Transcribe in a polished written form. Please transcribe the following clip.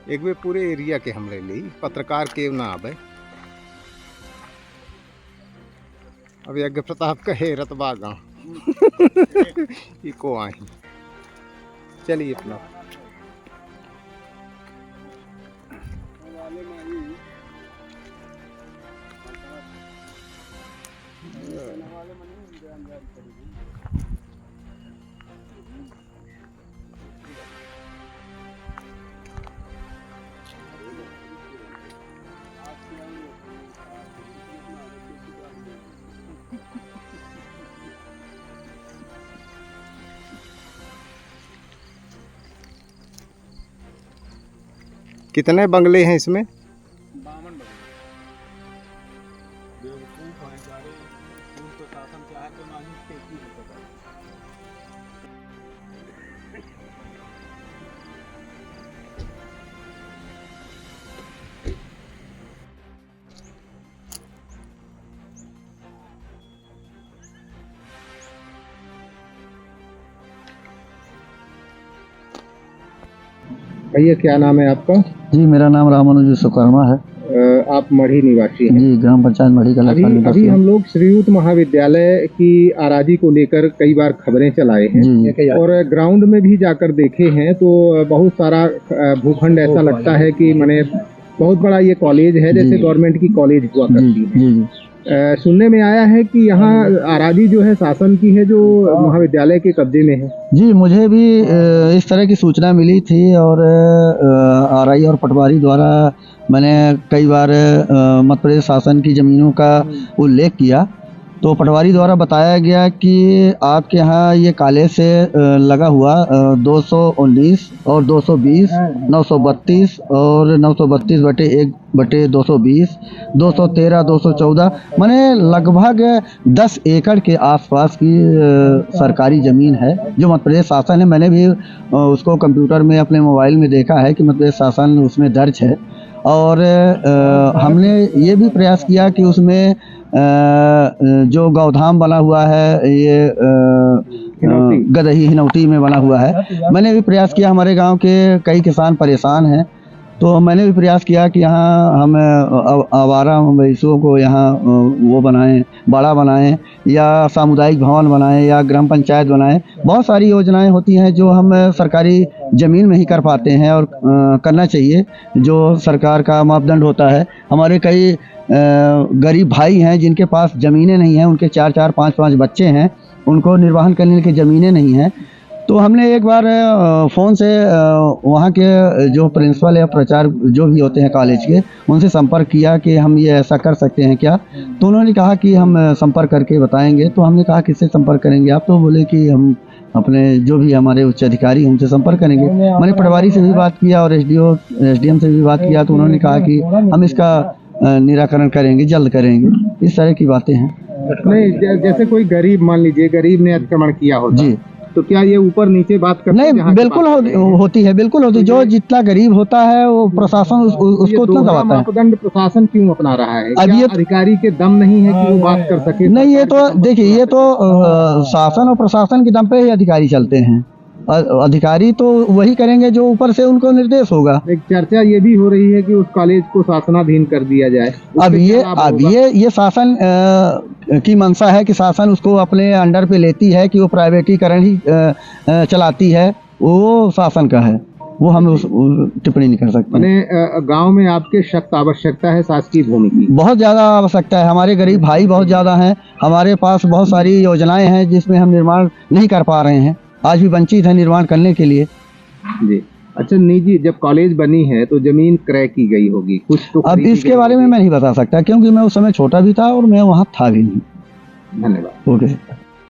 एक वे पूरे एरिया के हमरे ली पत्रकार के ना आवे अब यज्ञ प्रताप कहे रतबा गाँव को आई चलिए अपना कितने बंगले हैं इसमें? 52 बंगले। बेवकूफ हैं सारे, उनको शासन चाहे तो ना ही खेती हो सका। भैया क्या नाम है आपका? जी मेरा नाम रामानुज विश्वकर्मा है। आप मढ़ी निवासी हैं? जी ग्राम पंचायत मढ़ी का अभी हम लोग श्रीयुत महाविद्यालय की आराजी को लेकर कई बार खबरें चलाए हैं और ग्राउंड में भी जाकर देखे हैं तो बहुत सारा भूखंड ऐसा लगता है कि माने बहुत बड़ा ये कॉलेज है जैसे गवर्नमेंट की कॉलेज हुआ करती है। सुनने में आया है कि यहाँ आराजी जो है शासन की है जो महाविद्यालय के कब्जे में है। जी मुझे भी इस तरह की सूचना मिली थी और आरआई और पटवारी द्वारा मैंने कई बार मध्य प्रदेश शासन की ज़मीनों का उल्लेख किया तो पटवारी द्वारा बताया गया कि आपके यहाँ ये कॉलेज से लगा हुआ 219 और 220 932 और 932/1/220 213 214 माने लगभग 10 एकड़ के आसपास की सरकारी ज़मीन है जो मध्य प्रदेश शासन है। मैंने भी उसको कंप्यूटर में अपने मोबाइल में देखा है कि मध्य प्रदेश शासन उसमें दर्ज है और हमने ये भी प्रयास किया कि उसमें जो गौधाम बना हुआ है ये गदही हिनौती में बना हुआ है। मैंने भी प्रयास किया, हमारे गांव के कई किसान परेशान हैं तो मैंने भी प्रयास किया कि यहाँ हम आवारा मवेशियों को यहाँ वो बनाएं, बाड़ा बनाएं या सामुदायिक भवन बनाएं या ग्राम पंचायत बनाएं। बहुत सारी योजनाएं होती हैं जो हम सरकारी ज़मीन में ही कर पाते हैं और करना चाहिए जो सरकार का मापदंड होता है। हमारे कई गरीब भाई हैं जिनके पास ज़मीनें नहीं हैं, उनके 4-4 5-5 बच्चे हैं, उनको निर्वाहन करने की ज़मीनें नहीं हैं। तो हमने एक बार फ़ोन से वहाँ के जो प्रिंसिपल या प्राचार्य जो भी होते हैं कॉलेज के उनसे संपर्क किया कि हम ये ऐसा कर सकते हैं क्या। तो उन्होंने कहा कि हम संपर्क करके बताएंगे। तो हमने कहा किससे संपर्क करेंगे आप? तो बोले कि हम अपने जो भी हमारे उच्च अधिकारी उनसे संपर्क करेंगे। मैंने पटवारी से भी बात किया और एसडीएम से भी बात किया तो उन्होंने कहा कि हम इसका निराकरण करेंगे, जल्द करेंगे। इस तरह की बातें हैं। नहीं जैसे कोई गरीब मान लीजिए गरीब ने अतिक्रमण किया हो जी तो क्या ये ऊपर नीचे बात करते हैं? नहीं बिल्कुल होती है, बिल्कुल होती है। जो जितना गरीब होता है वो प्रशासन उसको उतना दबाता है। मापदंड प्रशासन क्यों अपना रहा है? अब ये अधिकारी के दम नहीं है कि वो बात कर सके? नहीं, ये तो देखिए ये तो शासन और प्रशासन के दम पे ही अधिकारी चलते हैं। अधिकारी तो वही करेंगे जो ऊपर से उनको निर्देश होगा। एक चर्चा ये भी हो रही है कि उस कॉलेज को शासनाधीन कर दिया जाए। अब ये शासन की मंशा है कि शासन उसको अपने अंडर पे लेती है कि वो प्राइवेटीकरण ही चलाती है, वो शासन का है, वो हम टिप्पणी नहीं कर सकते। मैंने गांव में आपके सख्त आवश्यकता है शासकीय भूमि की, बहुत ज़्यादा आवश्यकता है। हमारे गरीब भाई बहुत ज़्यादा हैं, हमारे पास बहुत सारी योजनाएं हैं जिसमें हम निर्माण नहीं कर पा रहे हैं, आज भी वंचित है निर्माण करने के लिए। जी अच्छा, निजी जब कॉलेज बनी है तो जमीन क्रय की गई होगी कुछ तो? अब इसके बारे में मैं नहीं बता सकता क्योंकि मैं उस समय छोटा भी था और मैं वहाँ था भी नहीं। धन्यवाद। ओके।